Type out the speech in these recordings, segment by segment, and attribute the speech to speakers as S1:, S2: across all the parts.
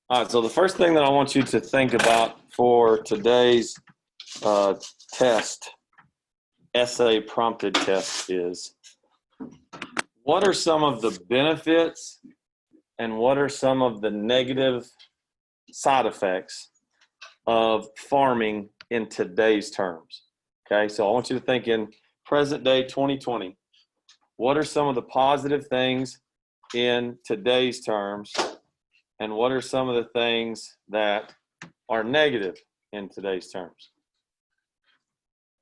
S1: All right, so the first thing that I want you to think about for today's test, essay prompted test, is what are some of the benefits and what are some of the negative side effects of farming in today's terms? Okay, so I want you to think in present day 2020. What are some of the positive things in today's terms? And what are some of the things that are negative in today's terms?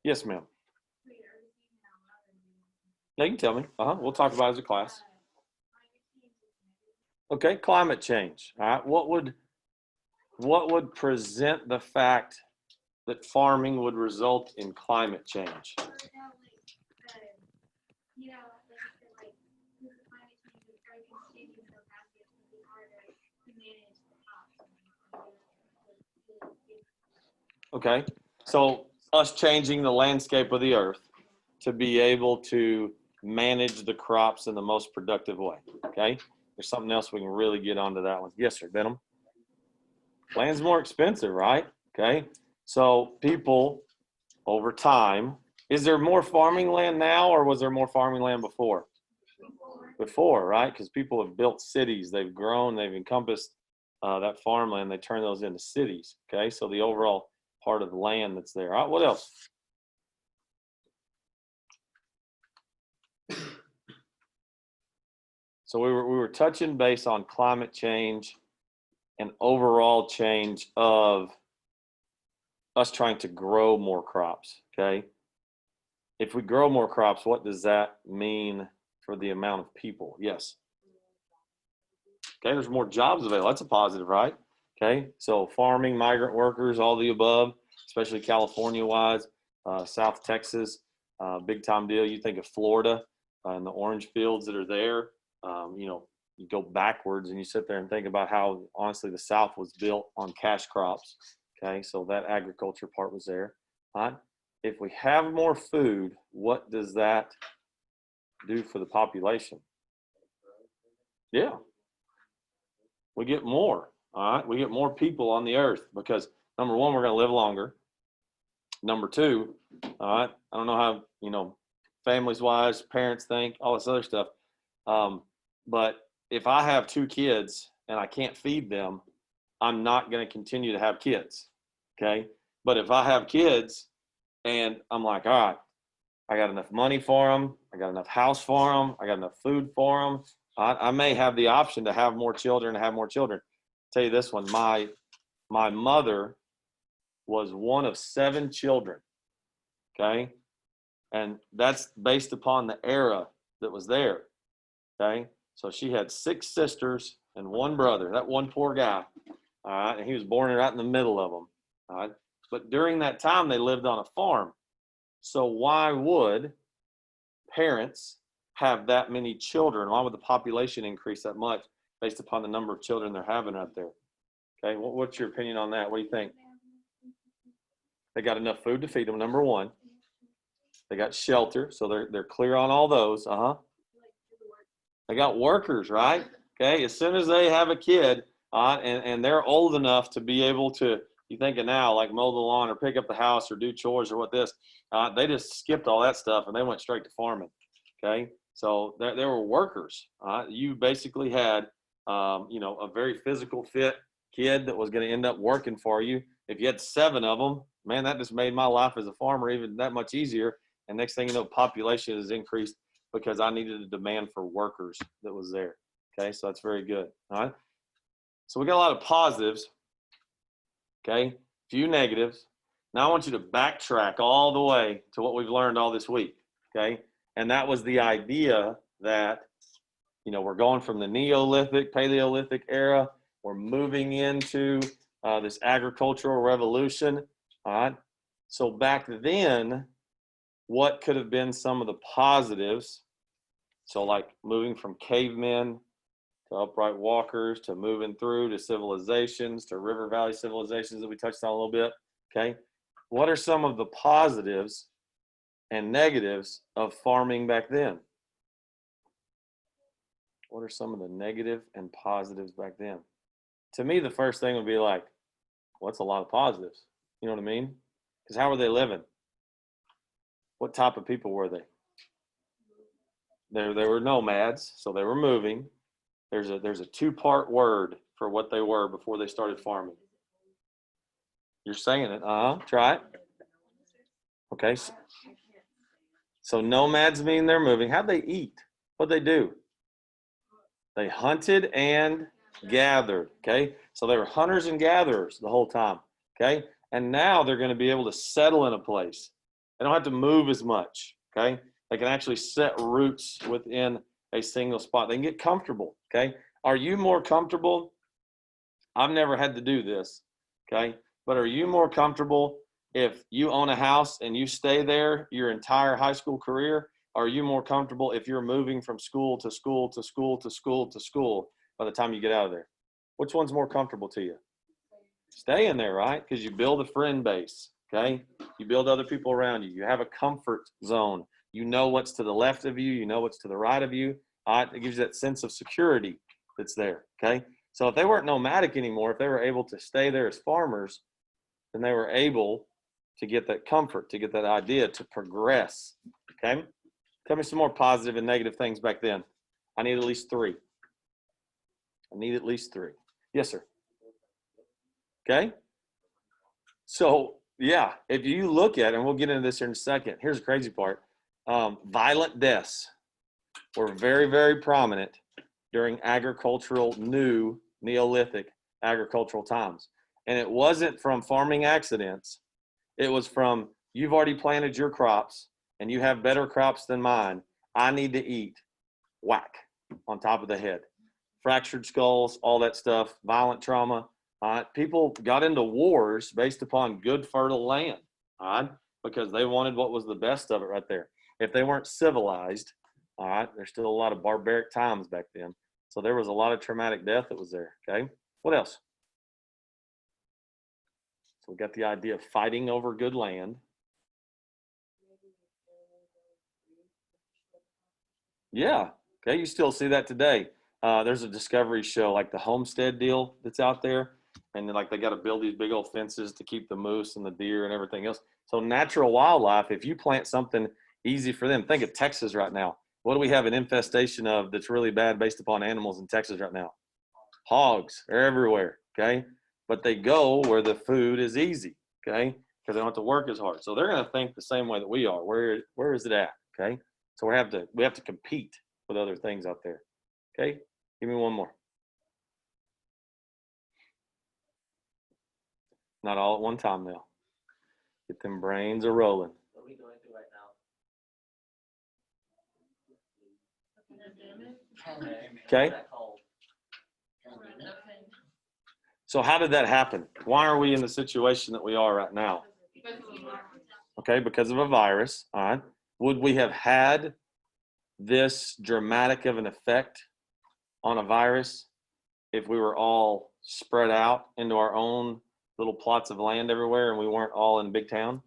S1: Yes, ma'am. Yeah, you can tell me. We'll talk about it as a class. Okay, climate change. All right, what would present the fact that farming would result in climate change? Okay, so us changing the landscape of the earth to be able to manage the crops in the most productive way. Okay, there's something else we can really get onto that one. Yes, sir, Benham. Land's more expensive, right? Okay, so people over time, is there more farming land now or was there more farming land before? Before, right? Because people have built cities, they've grown, they've encompassed that farmland, they turn those into cities. Okay, so the overall part of the land that's there. All right, what else? So we were touching base on climate change and overall change of us trying to grow more crops. Okay, if we grow more crops, what does that mean for the amount of people? Yes. Okay, there's more jobs available. That's a positive, right? Okay, so farming, migrant workers, all the above, especially California-wise, South Texas, big time deal. You think of Florida and the orange fields that are there. You go backwards and you sit there and think about how honestly the South was built on cash crops. Okay, so that agriculture part was there. If we have more food, what does that do for the population? Yeah, we get more. All right, we get more people on the earth because number one, we're going to live longer. Number two, all right, I don't know how families wise, parents think, all this other stuff. But if I have two kids and I can't feed them, I'm not going to continue to have kids. Okay, but if I have kids and I'm like, all right, I got enough money for them, I got enough house for them, I got enough food for them, I may have the option to have more children. Tell you this one, my mother was one of 7 children. Okay, and that's based upon the era that was there. Okay, so she had 6 sisters and 1 brother. That one poor guy. All right, and he was born right in the middle of them. All right, but during that time they lived on a farm. So why would parents have that many children? Why would the population increase that much based upon the number of children they're having out there? Okay, what's your opinion on that? What do you think? They got enough food to feed them, number one. They got shelter, so they're clear on all those. They got workers, right? Okay, as soon as they have a kid, and they're old enough to be able to, you thinking now, like mow the lawn or pick up the house or do chores or what this, they just skipped all that stuff and they went straight to farming. Okay, so there were workers. You basically had, a very physical fit kid that was going to end up working for you. If you had 7 of them, man, that just made my life as a farmer even that much easier. And next thing you know, population has increased because I needed a demand for workers that was there. Okay, so that's very good. All right, so we got a lot of positives. Okay, few negatives. Now I want you to backtrack all the way to what we've learned all this week. Okay, and that was the idea that we're going from the Neolithic, Paleolithic era. We're moving into this agricultural revolution. All right, so back then, what could have been some of the positives? So like moving from cavemen to upright walkers, to moving through to civilizations, to river valley civilizations that we touched on a little bit. Okay, what are some of the positives and negatives of farming back then? What are some of the negative and positives back then? To me, the first thing would be like, what's a lot of positives? You know what I mean? Because how were they living? What type of people were they? They were nomads, so they were moving. There's a two-part word for what they were before they started farming. You're saying it. Try it. Okay. So nomads mean they're moving. How'd they eat? What'd they do? They hunted and gathered. Okay. So they were hunters and gatherers the whole time. Okay. And now they're going to be able to settle in a place. They don't have to move as much. Okay. They can actually set roots within a single spot. They can get comfortable. Okay. Are you more comfortable? I've never had to do this. Okay. But are you more comfortable if you own a house and you stay there your entire high school career? Or are you more comfortable if you're moving from school to school to school to school to school by the time you get out of there? Which one's more comfortable to you? Staying there, right? Because you build a friend base, okay? You build other people around you. You have a comfort zone. You know what's to the left of you. You know what's to the right of you. It gives you that sense of security that's there, okay? So if they weren't nomadic anymore, if they were able to stay there as farmers, then they were able to get that comfort, to get that idea, to progress, okay? Tell me some more positive and negative things back then. I need at least three. I need at least three. Yes, sir. Okay. So, yeah, if you look at, and we'll get into this here in a second, here's the crazy part. Violent deaths were very, very prominent during new Neolithic agricultural times. And it wasn't from farming accidents. It was from, you've already planted your crops and you have better crops than mine. I need to eat. Whack on top of the head. Fractured skulls, all that stuff, violent trauma. People got into wars based upon good, fertile land, because they wanted what was the best of it right there. If they weren't civilized, there's still a lot of barbaric times back then. So there was a lot of traumatic death that was there, okay? What else? So we got the idea of fighting over good land. Yeah, okay, you still see that today. There's a Discovery show like the Homestead deal that's out there, and then like they got to build these big old fences to keep the moose and the deer and everything else. So natural wildlife, if you plant something easy for them, think of Texas right now. What do we have an infestation of that's really bad based upon animals in Texas right now? Hogs. They're everywhere, okay? But they go where the food is easy, okay? Because they don't have to work as hard. So they're going to think the same way that we are. Where is it at, okay? So we have to compete with other things out there, okay? Give me one more. Not all at one time now. Get them brains a rolling.
S2: What are we going through right now?
S1: Okay. So how did that happen? Why are we in the situation that we are right now? Okay, because of a virus. All right. Would we have had this dramatic of an effect on a virus if we were all spread out into our own little plots of land everywhere and we weren't all in big town?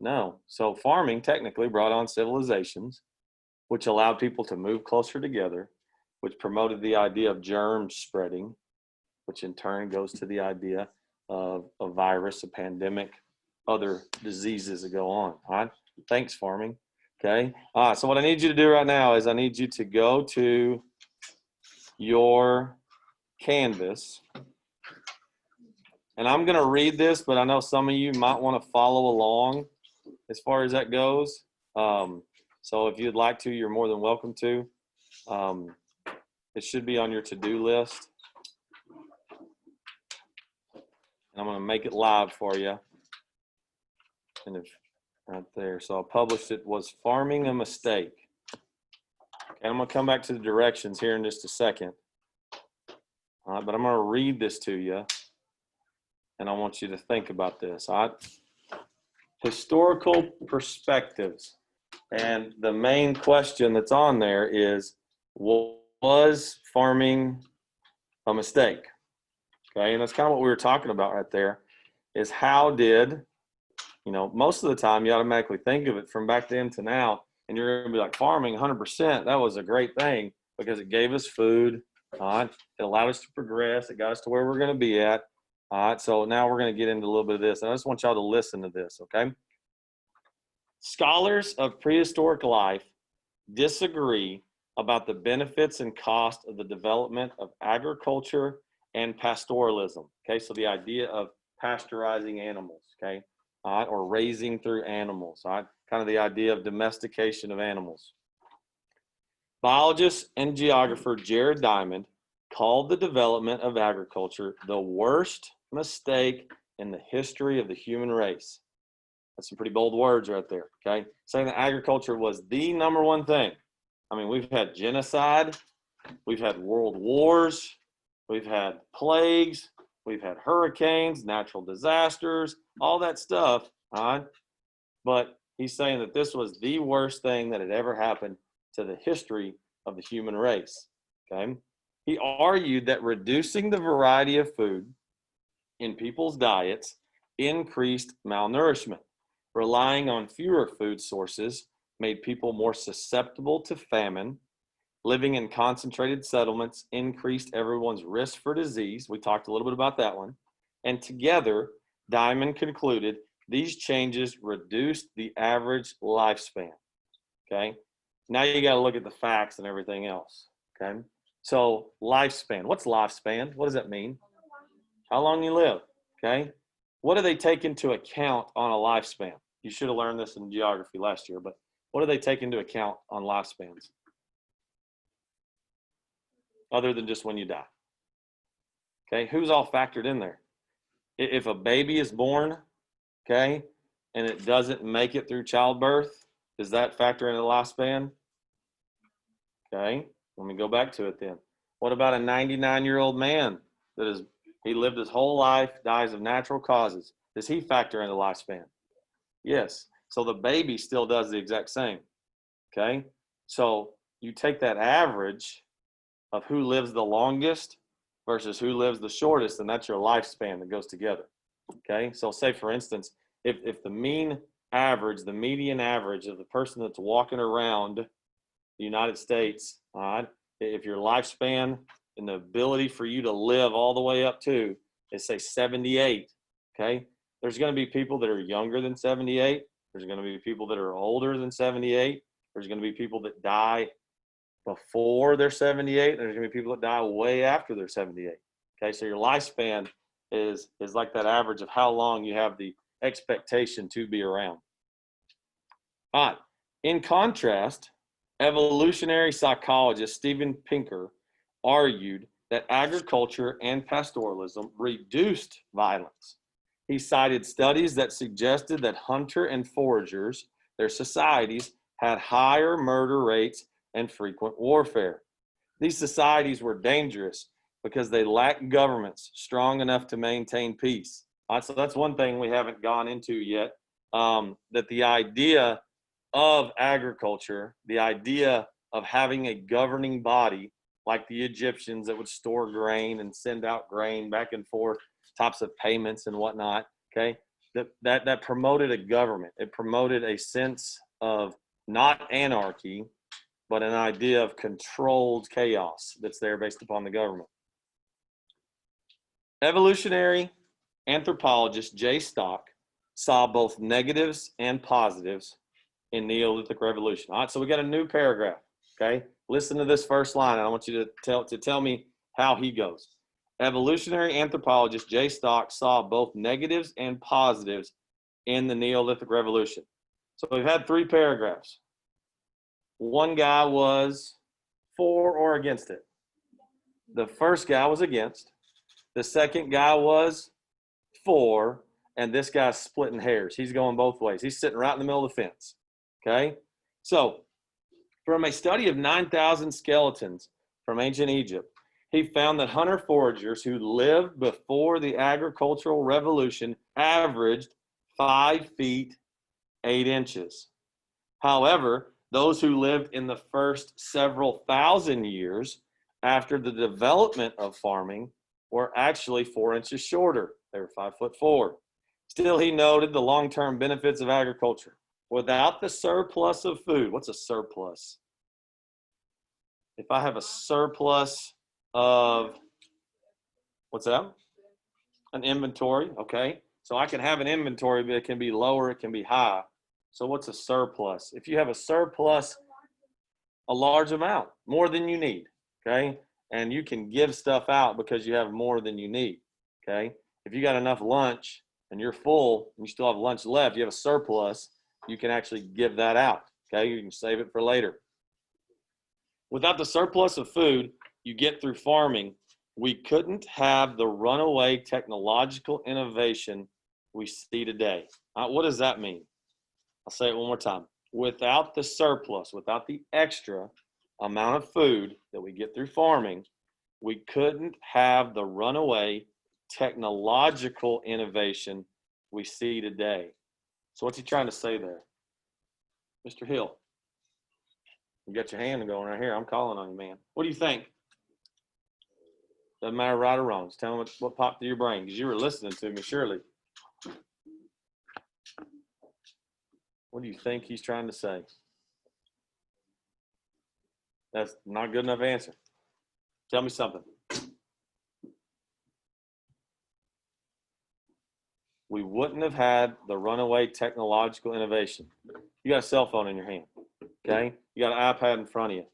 S1: No. So farming technically brought on civilizations, which allowed people to move closer together, which promoted the idea of germs spreading, which in turn goes to the idea of a virus, a pandemic, other diseases that go on. All right. Thanks, farming. Okay. So what I need you to do right now is I need you to go to your Canvas. And I'm going to read this, but I know some of you might want to follow along as far as that goes. So if you'd like to, you're more than welcome to. It should be on your to-do list. And I'm going to make it live for you. And if right there. So I published it. Was farming a mistake? Okay, I'm going to come back to the directions here in just a second. All right, but I'm going to read this to you. And I want you to think about this. All right? Historical perspectives. And the main question that's on there is, was farming a mistake? Okay, and that's kind of what we were talking about right there, is how did, most of the time you automatically think of it from back then to now, and you're going to be like, farming 100%, that was a great thing. because it gave us food. All right. It allowed us to progress. It got us to where we're going to be at. All right. So now we're going to get into a little bit of this. And I just want y'all to listen to this, okay? Scholars of prehistoric life disagree about the benefits and cost of the development of agriculture and pastoralism. Okay, so the idea of pasteurizing animals, okay, or raising through animals, kind of the idea of domestication of animals. Biologist and geographer Jared Diamond called the development of agriculture the worst mistake in the history of the human race. That's some pretty bold words right there, okay? Saying that agriculture was the number one thing. I mean, we've had genocide, we've had world wars, we've had plagues, we've had hurricanes, natural disasters, all that stuff, all right? But he's saying that this was the worst thing that had ever happened to the history of the human race, okay? He argued that reducing the variety of food in people's diets increased malnourishment. Relying on fewer food sources made people more susceptible to famine. Living in concentrated settlements increased everyone's risk for disease. We talked a little bit about that one. And together, Diamond concluded these changes reduced the average lifespan. Okay. Now you got to look at the facts and everything else. Okay. So lifespan. What's lifespan? What does that mean? How long you live. Okay. What do they take into account on a lifespan? You should have learned this in geography last year, but what do they take into account on lifespans? Other than just when you die. Okay, who's all factored in there? If a baby is born, okay, and it doesn't make it through childbirth, does that factor into the lifespan? Okay, let me go back to it then. What about a 99-year-old man he lived his whole life, dies of natural causes? Does he factor into lifespan? Yes. So the baby still does the exact same. Okay. So you take that average of who lives the longest versus who lives the shortest, and that's your lifespan that goes together. Okay. So say, for instance, if the mean average, the median average of the person that's walking around the United States, all right, if your lifespan and the ability for you to live all the way up to is say 78, okay, there's going to be people that are younger than 78. There's going to be people that are older than 78. There's going to be people that die before they're 78. There's going to be people that die way after they're 78. Okay, so your lifespan is like that average of how long you have the expectation to be around. All right. In contrast, evolutionary psychologist Steven Pinker argued that agriculture and pastoralism reduced violence. He cited studies that suggested that hunter and foragers, their societies, had higher murder rates and frequent warfare. These societies were dangerous because they lacked governments strong enough to maintain peace. So that's one thing we haven't gone into yet, that the idea of agriculture, the idea of having a governing body like the Egyptians that would store grain and send out grain back and forth, types of payments and whatnot, okay, that promoted a government. It promoted a sense of not anarchy, but an idea of controlled chaos that's there based upon the government. Evolutionary anthropologist Jay Stock saw both negatives and positives in Neolithic revolution. All right, so we got a new paragraph, okay? Listen to this first line, and I want you to tell me how he goes. Evolutionary anthropologist Jay Stock saw both negatives and positives in the Neolithic revolution. So we've had 3 paragraphs. One guy was for or against it. The first guy was against. The second guy was for, and this guy's splitting hairs. He's going both ways. He's sitting right in the middle of the fence, okay? So from a study of 9,000 skeletons from ancient Egypt, he found that hunter-foragers who lived before the agricultural revolution averaged 5 feet 8 inches. However, those who lived in the first several thousand years after the development of farming were actually 4 inches shorter. They were 5'4". Still, he noted the long-term benefits of agriculture. Without the surplus of food, what's a surplus? If I have a surplus of, what's that? An inventory, okay. So I can have an inventory, but it can be lower, it can be high. So what's a surplus? If you have a surplus, a large amount, more than you need, okay? And you can give stuff out because you have more than you need, okay? If you got enough lunch and you're full and you still have lunch left, you have a surplus, you can actually give that out, okay? You can save it for later. Without the surplus of food you get through farming, we couldn't have the runaway technological innovation we see today. What does that mean? I'll say it one more time. Without the surplus, without the extra amount of food that we get through farming, we couldn't have the runaway technological innovation we see today. So what's he trying to say there? Mr. Hill, you got your hand going right here. I'm calling on you, man. What do you think? Doesn't matter right or wrong. Just tell me what popped through your brain, because you were listening to me, surely. What do you think he's trying to say? That's not a good enough answer. Tell me something. We wouldn't have had the runaway technological innovation. You got a cell phone in your hand, okay? You got an iPad in front of you.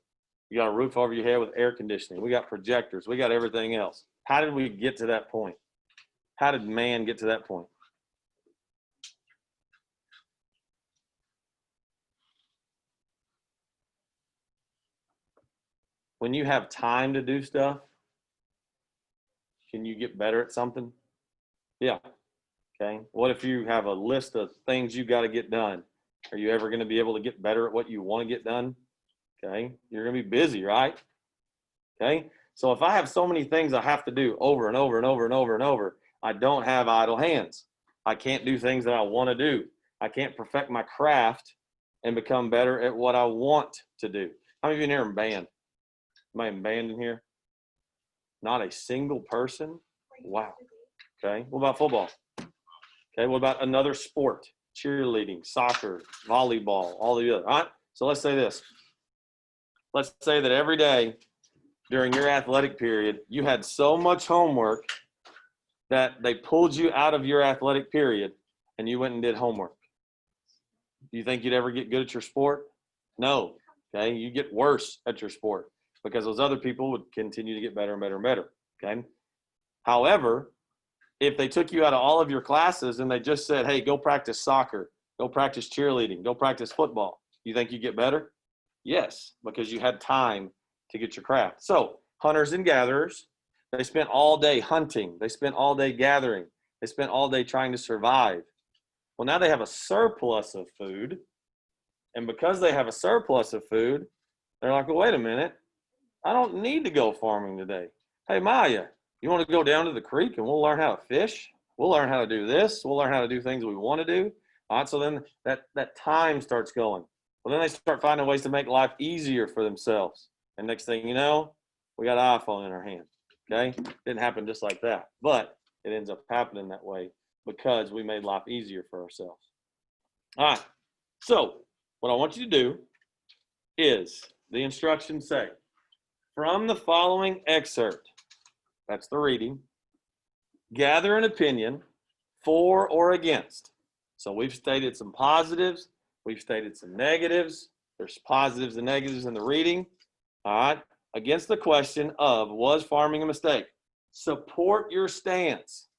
S1: You got a roof over your head with air conditioning. We got projectors. We got everything else. How did we get to that point? How did man get to that point? When you have time to do stuff, can you get better at something? Yeah. Okay. What if you have a list of things you got to get done? Are you ever going to be able to get better at what you want to get done? Okay. You're going to be busy, right? Okay. So if I have so many things I have to do over and over and over and over and over, I don't have idle hands. I can't do things that I want to do. I can't perfect my craft and become better at what I want to do. How many of you in here in band? Anybody in band in here? Not a single person? Wow. Okay. What about football? Okay. What about another sport? Cheerleading, soccer, volleyball, all the other. All right. So let's say this. Let's say that every day during your athletic period, you had so much homework that they pulled you out of your athletic period and you went and did homework. Do you think you'd ever get good at your sport? No. Okay. You get worse at your sport because those other people would continue to get better and better and better. Okay. However, if they took you out of all of your classes and they just said, hey, go practice soccer, go practice cheerleading, go practice football, you think you get better? Yes, because you had time to get your craft. So hunters and gatherers, they spent all day hunting. They spent all day gathering. They spent all day trying to survive. Well, now they have a surplus of food. And because they have a surplus of food, they're like, well, wait a minute. I don't need to go farming today. Hey, Maya, you want to go down to the creek and we'll learn how to fish? We'll learn how to do this. We'll learn how to do things we want to do. All right, so then that time starts going. Well, then they start finding ways to make life easier for themselves. And next thing you know, we got an iPhone in our hand. Okay? Didn't happen just like that. But it ends up happening that way because we made life easier for ourselves. All right. So what I want you to do is the instructions say, from the following excerpt, that's the reading, gather an opinion for or against. So we've stated some positives. We've stated some negatives. There's positives and negatives in the reading. All right. Against the question of, was farming a mistake? Support your stance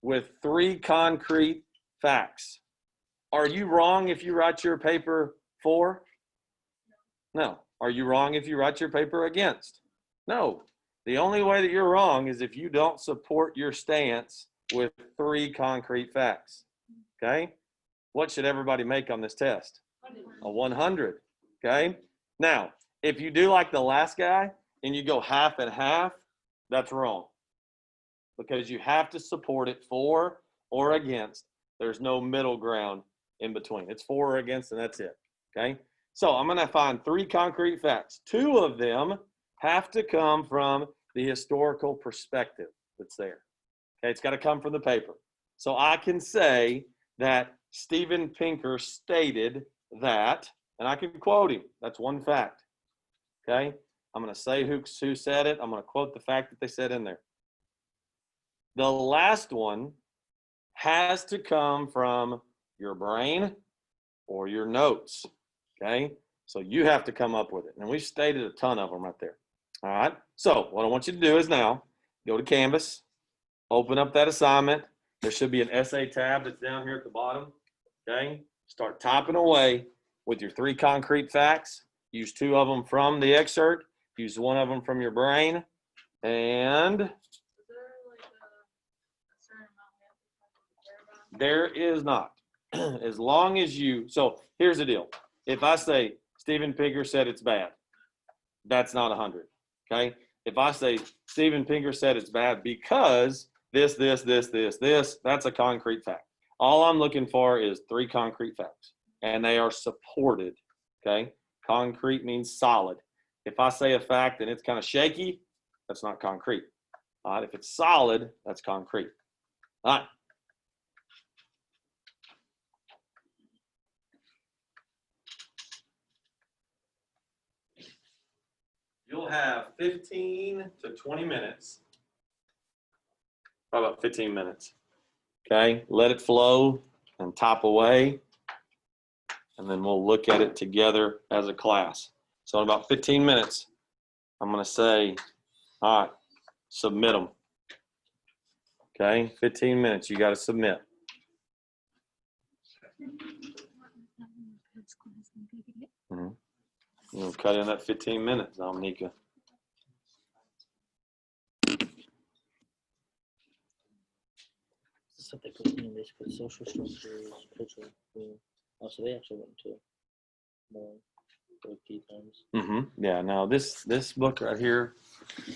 S1: with 3 concrete facts. Are you wrong if you write your paper for? No. Are you wrong if you write your paper against? No. The only way that you're wrong is if you don't support your stance with 3 concrete facts. Okay? What should everybody make on this test? A 100. Okay? Now, if you do like the last guy and you go half and half, that's wrong. Because you have to support it for or against. There's no middle ground in between. It's for or against, and that's it. Okay? So I'm going to find 3 concrete facts. 2 of them have to come from the historical perspective that's there. Okay? It's got to come from the paper. So I can say that Steven Pinker stated that, and I can quote him. That's one fact. Okay? I'm going to say who said it. I'm going to quote the fact that they said in there. The last one has to come from your brain or your notes. Okay. So you have to come up with it. And we've stated a ton of them right there. All right. So what I want you to do is now go to Canvas, open up that assignment. There should be an essay tab that's down here at the bottom. Okay. Start typing away with your 3 concrete facts. Use 2 of them from the excerpt. Use 1 of them from your brain. And
S3: Is there like a certain amount we have to care about?
S1: there is not. As long as you, so here's the deal. If I say Steven Pinker said it's bad, that's not 100. Okay. If I say Steven Pinker said it's bad because this, that's a concrete fact. All I'm looking for is 3 concrete facts, and they are supported. Okay. Concrete means solid. If I say a fact and it's kind of shaky, that's not concrete. All right. If it's solid, that's concrete. All right. You'll have 15 to 20 minutes. Probably about 15 minutes. Okay. Let it flow and top away. And then we'll look at it together as a class. So in about 15 minutes, I'm going to say, all right, submit them. Okay. 15 minutes. You got to submit. Mm-hmm. You'll cut in that 15 minutes, Nika.
S4: Stuff they put in basically social structures, cultural. Oh, so they actually went into more key terms.
S1: Mm-hmm. Yeah. Now this book right here.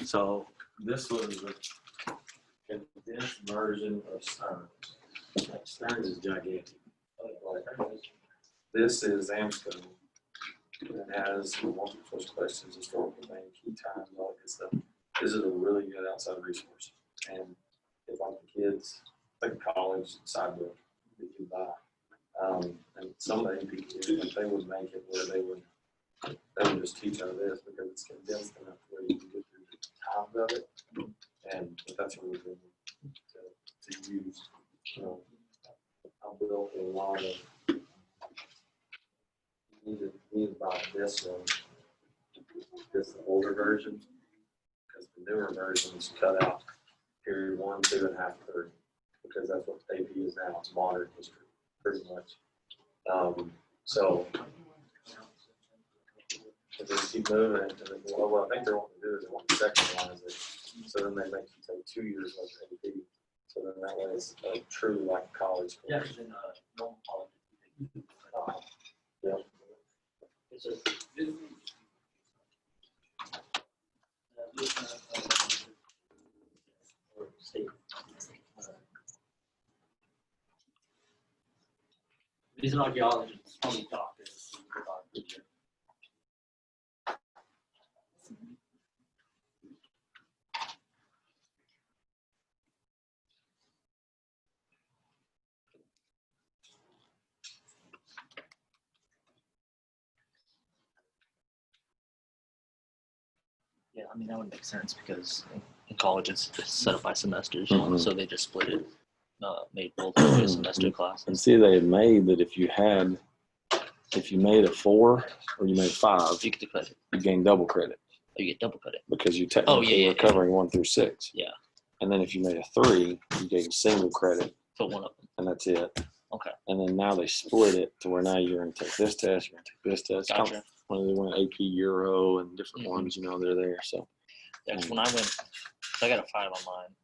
S1: So this was a condensed version of Stearns. Stearns is gigantic. This is AMSCO. It has multiple choice questions, historical thing, key times, all that good stuff. This is a really good outside resource. And if like the kids, like college side book that you buy. And some of the AP kids, like they would make it where they would just teach out of this because it's condensed enough where you can get through the times of it. And that's really good to use. You know, I built a lot of need to buy this one, this older version, because the newer versions cut out period 1, 2, and half 3, because that's what AP is now. It's modern history, pretty much. So if they keep moving it, and then, well, I think they're wanting to do is they want to sectionalize it, so then they make you take 2 years like AP. So then that way it's true like college.
S2: Yeah, because in normal college,
S1: Yeah.
S2: it's a this,
S4: Or state.
S2: these are archaeologists, only doctors.
S4: Yeah, I mean that would make sense because in college it's just set up by semesters,
S1: Mhm.
S4: so they just split it, made multiple semester
S1: And
S4: classes.
S1: see, they had made that if you made a 4 or you made 5,
S4: You get the credit,
S1: you gain double credit
S4: or you get double credit.
S1: because you technically
S4: yeah,
S1: were covering 1 through 6.
S4: Yeah.
S1: And then if you made a 3, you gain single credit,
S4: For one of them.
S1: and that's it.
S4: Okay.
S1: And then now they split it to where now you're going to take this test, you're going to take this test.
S4: Gotcha.
S1: When they went AP Euro and different
S4: Mhm.
S1: ones, they're there. So.
S4: Yeah, 'cause when I went, I got a 5 on mine.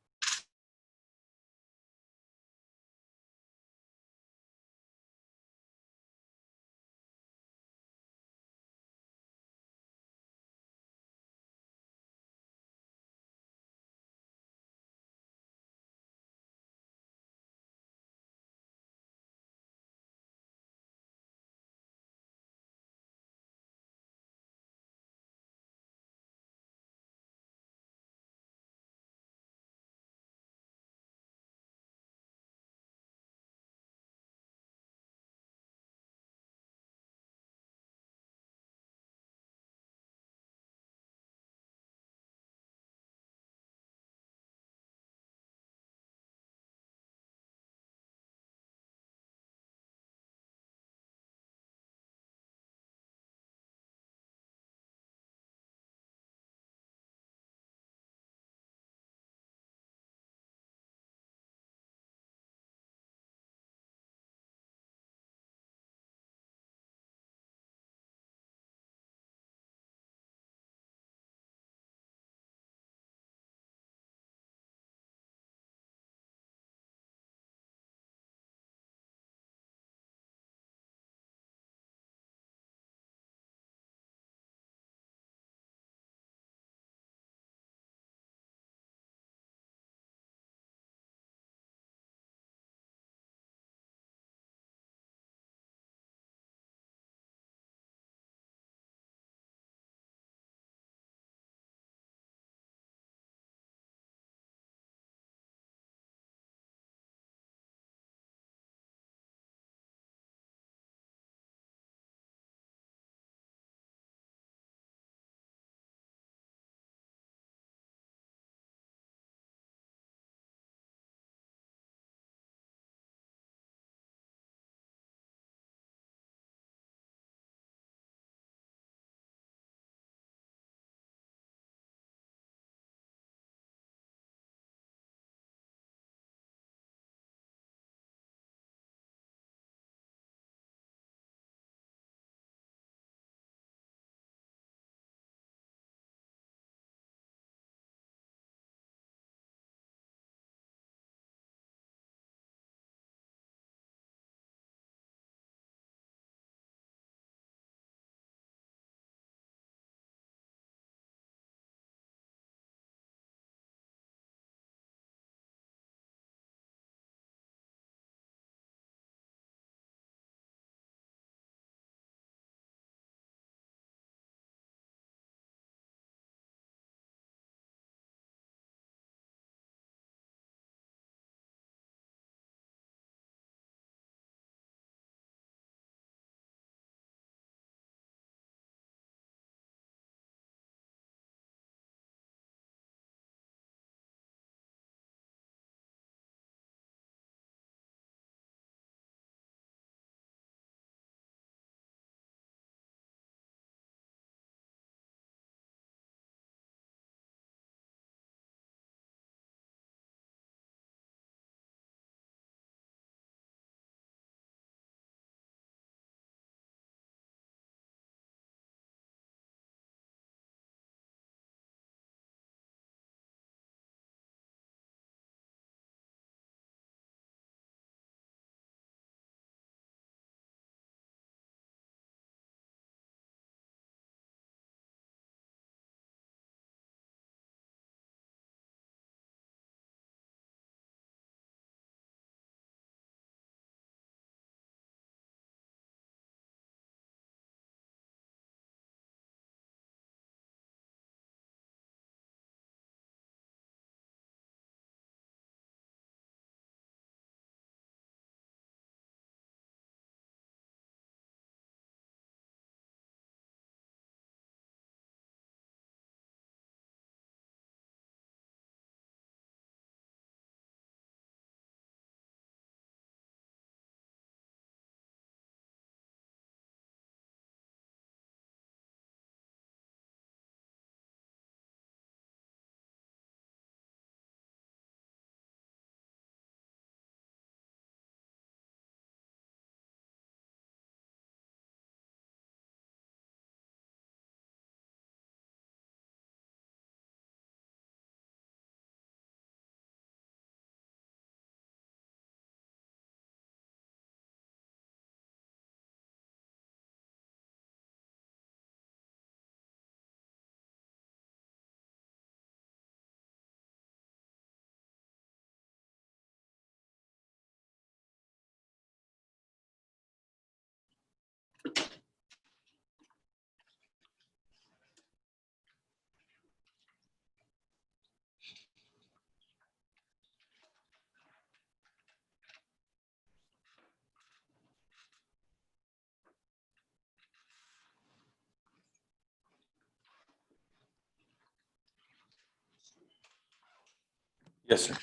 S1: Yes, sir.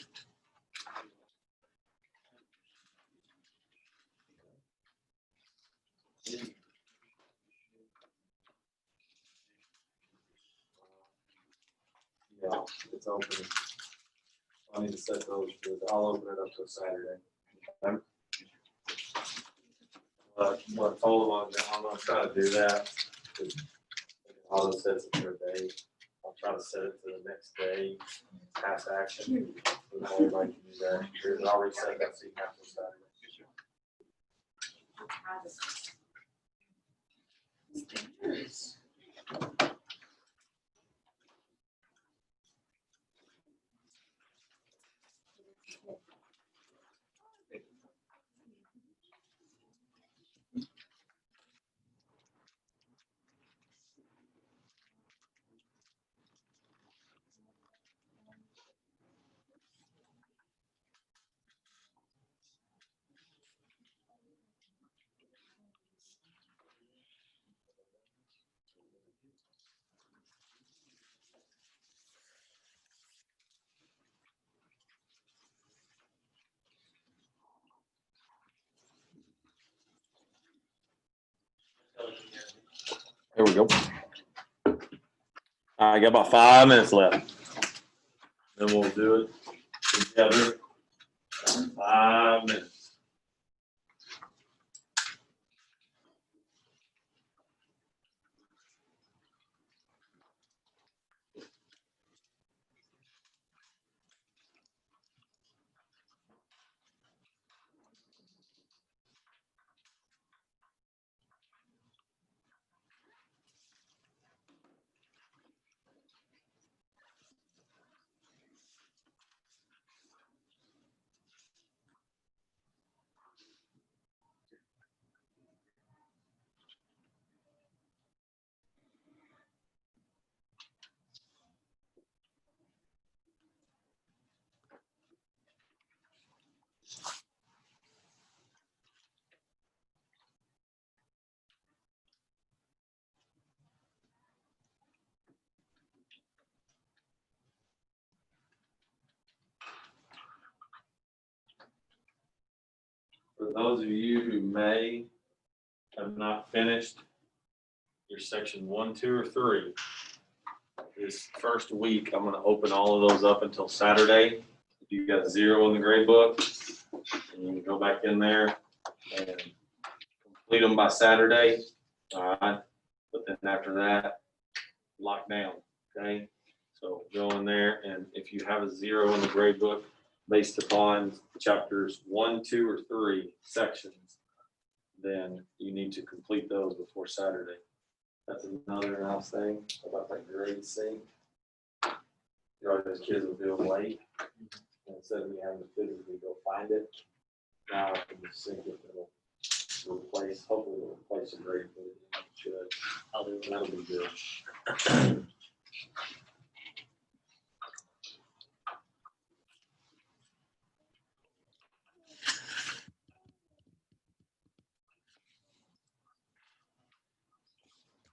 S5: Yeah, it's open. I need to set those, I'll open it up till Saturday. What I told them, I'm gonna try to do that. All it says it's for a day. I'll try to set it to the next day, pass action. So that everybody can do that. There's already set that so you have to Saturday.
S1: Here we go. I got about 5 minutes left. Then we'll do it together. 5 minutes. For those of you who may have not finished your section 1, 2, or 3, this first week, I'm gonna open all of those up until Saturday. If you got 0 in the grade book, and you can go back in there and complete them by Saturday, all right? But then after that, lock down, okay? So go in there, and if you have a 0 in the grade book, based upon chapters 1, 2, or 3 sections, then you need to complete those before Saturday. That's another nice thing about that grade sync. Those kids will do it late. Instead of me having to physically go find it, now I can just sync it. It'll replace, hopefully it'll replace a grade book. It should.
S4: I'll do it.
S1: That'll be good.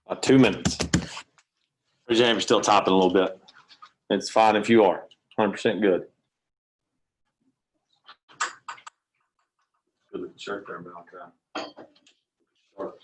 S1: About 2 minutes. Raise your hand if you're still typing a little bit. It's fine if you are. 100% good. Good looking shirt there, Malachi. Short.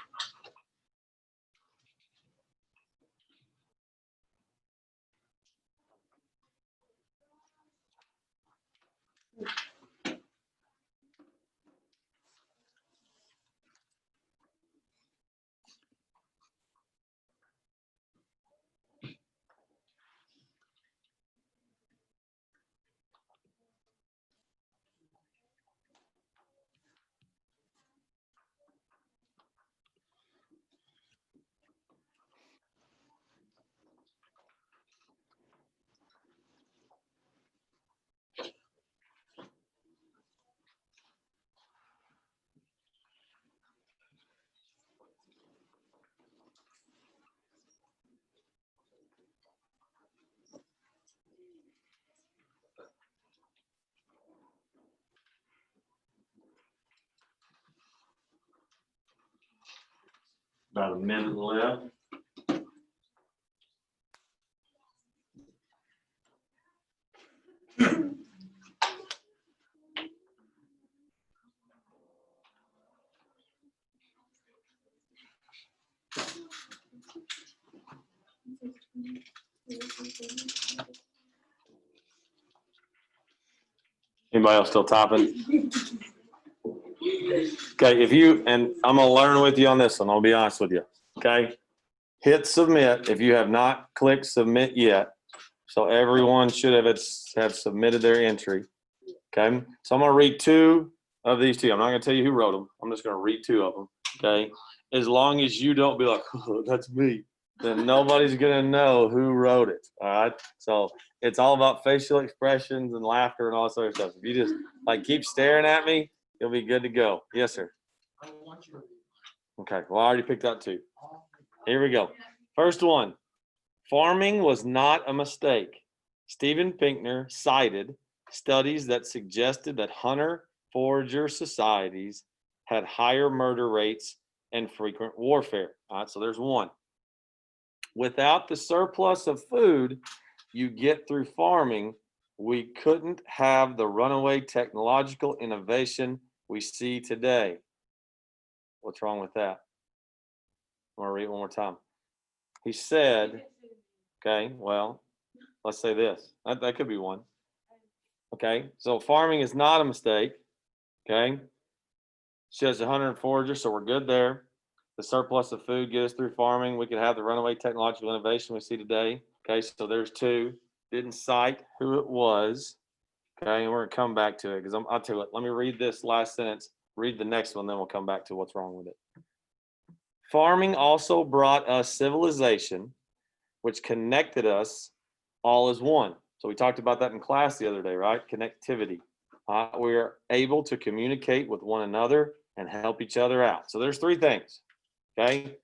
S1: About a minute left. Anybody else still topping? Okay, if you, and I'm gonna learn with you on this one, I'll be honest with you, okay? Hit submit if you have not clicked submit yet. So everyone should have submitted their entry, okay? So I'm gonna read two of these two. I'm not gonna tell you who wrote them. I'm just gonna read two of them, okay? As long as you don't be like, oh, that's me, then nobody's gonna know who wrote it, all right? So it's all about facial expressions and laughter and all that sort of stuff. If you just like keep staring at me, you'll be good to go. Yes, sir.
S2: I want you to read.
S1: Okay, well, I already picked out two. Here we go. First one, farming was not a mistake. Steven Pinker cited studies that suggested that hunter-forager societies had higher murder rates and frequent warfare. All right, so there's one. Without the surplus of food you get through farming, we couldn't have the runaway technological innovation we see today. What's wrong with that? I'm gonna read it one more time. He said, okay, well, let's say this. That could be one. Okay, so farming is not a mistake. Okay, says the hunter and forager, so we're good there. The surplus of food get us through farming. We could have the runaway technological innovation we see today. Okay, so there's two. Didn't cite who it was. Okay, and we're gonna come back to it because I'll tell you what. Let me read this last sentence. Read the next one, then we'll come back to what's wrong with it. Farming also brought us civilization, which connected us all as one. So we talked about that in class the other day, right? Connectivity. We are able to communicate with one another and help each other out. So there's three things, okay?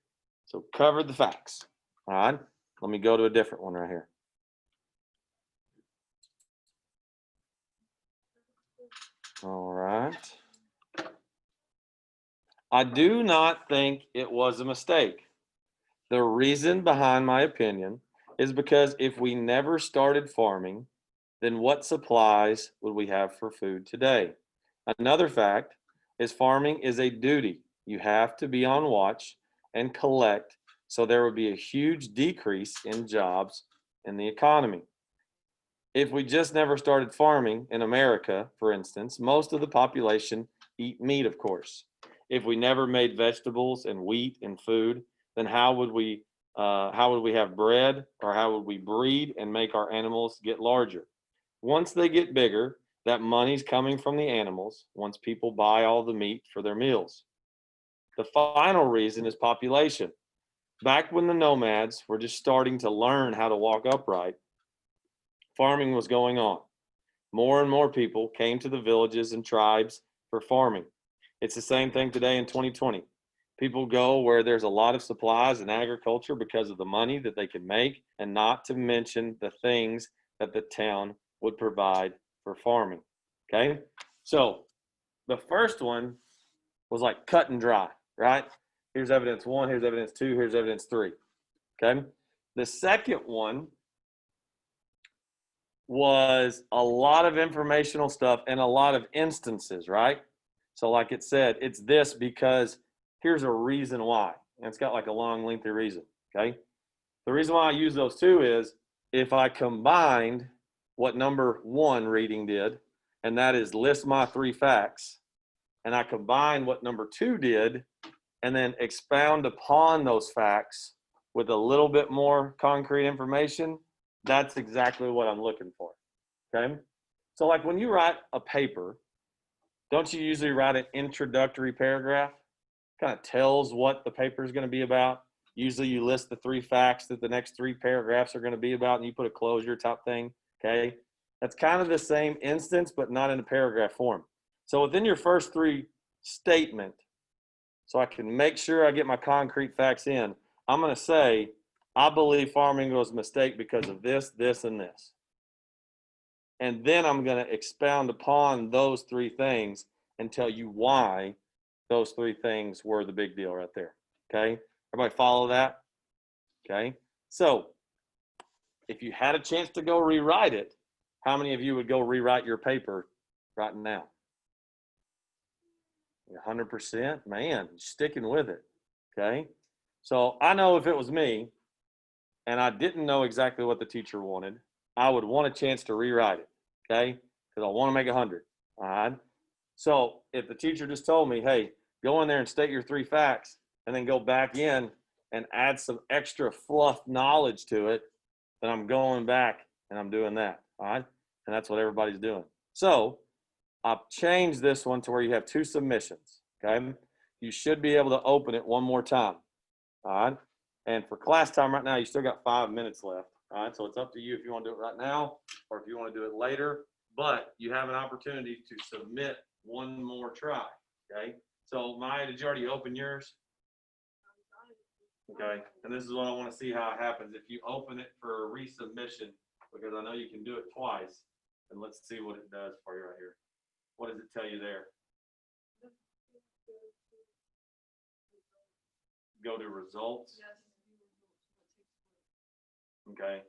S1: So covered the facts, all right? Let me go to a different one right here. All right. I do not think it was a mistake. The reason behind my opinion is because if we never started farming, then what supplies would we have for food today? Another fact is farming is a duty. You have to be on watch and collect, so there would be a huge decrease in jobs in the economy. If we just never started farming in America, for instance, most of the population eat meat, of course. If we never made vegetables and wheat and food, then how would we have bread, or how would we breed and make our animals get larger? Once they get bigger, that money's coming from the animals once people buy all the meat for their meals. The final reason is population. Back when the nomads were just starting to learn how to walk upright, farming was going on. More and more people came to the villages and tribes for farming. It's the same thing today in 2020. People go where there's a lot of supplies in agriculture because of the money that they can make, and not to mention the things that the town would provide for farming. Okay, so the first one was like cut and dry, right? Here's evidence one, here's evidence two, here's evidence three. Okay, the second one was a lot of informational stuff and a lot of instances, right? So like it said, it's this because here's a reason why. And it's got like a long, lengthy reason, okay? The reason why I use those two is if I combined what number one reading did, and that is list my three facts, and I combined what number two did, and then expound upon those facts with a little bit more concrete information, that's exactly what I'm looking for, okay? So like when you write a paper, don't you usually write an introductory paragraph? Kind of tells what the paper is going to be about. Usually you list the three facts that the next three paragraphs are going to be about, and you put a closure type thing, okay? That's kind of the same instance, but not in a paragraph form. So within your first three statement, so I can make sure I get my concrete facts in, I'm going to say, I believe farming was a mistake because of this, this, and this. And then I'm going to expound upon those three things and tell you why those three things were the big deal right there. Okay? Everybody follow that? Okay? So, if you had a chance to go rewrite it, how many of you would go rewrite your paper right now? 100%? Man, sticking with it. Okay? So, I know if it was me, and I didn't know exactly what the teacher wanted, I would want a chance to rewrite it, okay? Because I want to make 100, all right? So if the teacher just told me, hey, go in there and state your 3 facts, and then go back in and add some extra fluff knowledge to it, then I'm going back and I'm doing that, all right? And that's what everybody's doing. So I've changed this one to where you have 2 submissions, okay? You should be able to open it one more time, all right? And for class time right now, you still got 5 minutes left, all right? So it's up to you if you want to do it right now or if you want to do it later, but you have an opportunity to submit one more try, okay? So Maya, did you already open yours? Okay, and this is what I want to see how it happens if you open it for a resubmission, because I know you can do it twice. And let's see what it does for you right here. What does it tell you there? Go to results. Okay.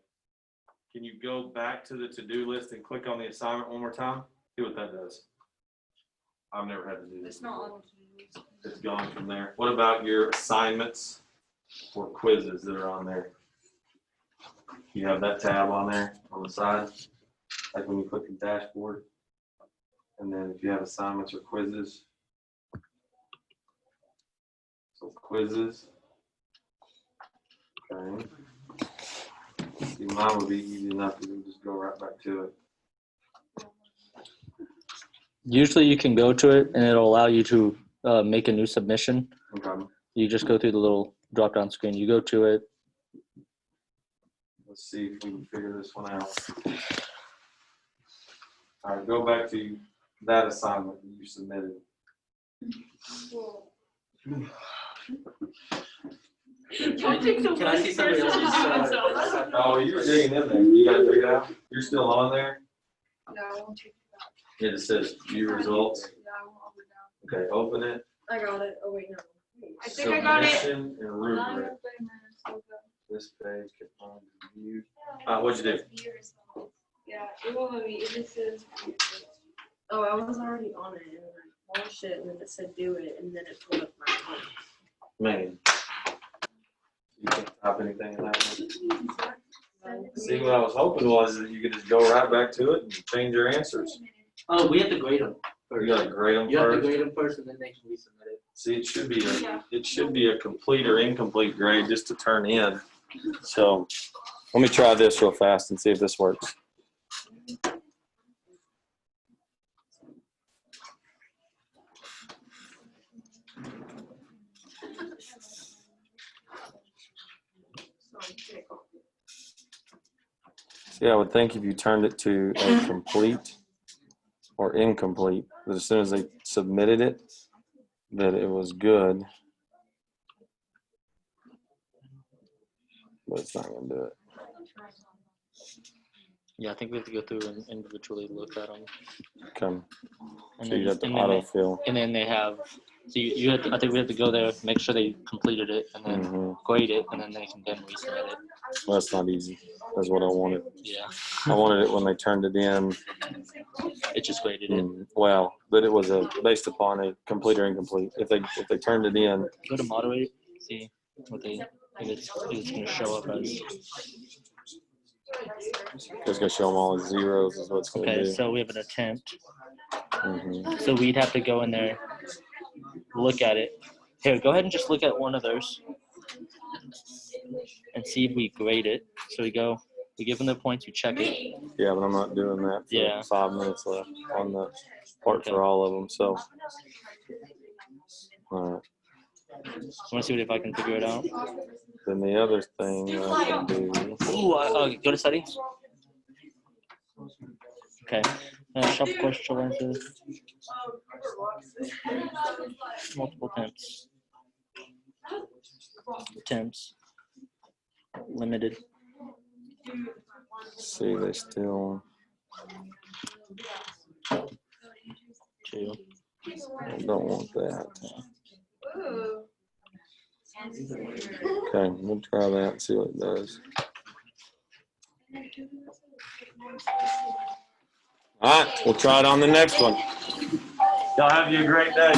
S1: Can you go back to the to-do list and click on the assignment one more time? See what that does. I've never had to do this.
S3: It's not
S1: before.
S3: on to-do list.
S1: It's gone from there. What about your assignments or quizzes that are on there? You have that tab on there on the side, like when you click the dashboard. And then if you have assignments or quizzes. So quizzes. Okay. See, mine would be easy enough to just go right back to it.
S4: Usually you can go to it and it'll allow you to make a new submission.
S1: Okay.
S4: You just go through the little drop down screen. You go to it.
S1: Let's see if we can figure this one out. All right, go back to that assignment that you submitted.
S2: Can I see somebody else's?
S1: Oh, you were digging in there. You got to figure it out. You're still on there.
S3: No, I won't take it out.
S1: It says view results.
S3: Yeah, I won't open it
S1: Okay, open it.
S3: down. I got it. Oh wait, no. I think I got it.
S1: Submission and rubric. This page can only be viewed. What'd you do?
S3: Yeah, it won't let me. It just says.
S6: Oh, I was already on it and then I launched it and then it said do it and then it pulled up my phone.
S1: Man. You can't type anything in that one. See, what I was hoping was that you could just go right back to it and change your answers.
S2: Oh, we have to grade them.
S1: You gotta grade them
S2: You have to
S1: first.
S2: grade them first and then they can resubmit it.
S1: See, it should be a complete or incomplete grade just to turn in. So let me try this real fast and see if this works. See, I would think if you turned it to a complete or incomplete, that as soon as they submitted it, that it was good. But it's not gonna do it.
S4: Yeah, I think we have to go through and individually look at them.
S1: Come.
S4: And
S1: So you got the
S4: and then they-
S1: autofill.
S4: and then they have, so you have to, I think we have to go there, make sure they completed it, and then
S1: Mhm.
S4: grade it, and then they can then resubmit it.
S1: Well, that's not easy. That's what I wanted.
S4: Yeah,
S1: I wanted it when they turned it in.
S4: it just graded it.
S1: Well, that it was based upon a complete or incomplete. If they turned it in,
S4: Go to moderate, see what they, if it's going to show up as.
S1: it's gonna show them all as zeros. Is what it's gonna
S4: Okay,
S1: do.
S4: so we have an attempt.
S1: Mhm.
S4: So we'd have to go in there, look at it. Here, go ahead and just look at one of those and see if we grade it. So we give them the points, we check it.
S1: Yeah, but I'm not doing that. For
S4: Yeah.
S1: 5 minutes left on the part for all of them. So, all right.
S4: I want to see if I can figure it out.
S1: Then the other thing I can do.
S4: Ooh, go to settings. Okay. Shop course challenges. Multiple attempts. Attempts. Limited.
S1: See, they still.
S4: 2.
S1: I don't want that.
S3: Ooh.
S1: Okay, we'll try that and see what it does. All right, we'll try it on the next one. Y'all have you a great day.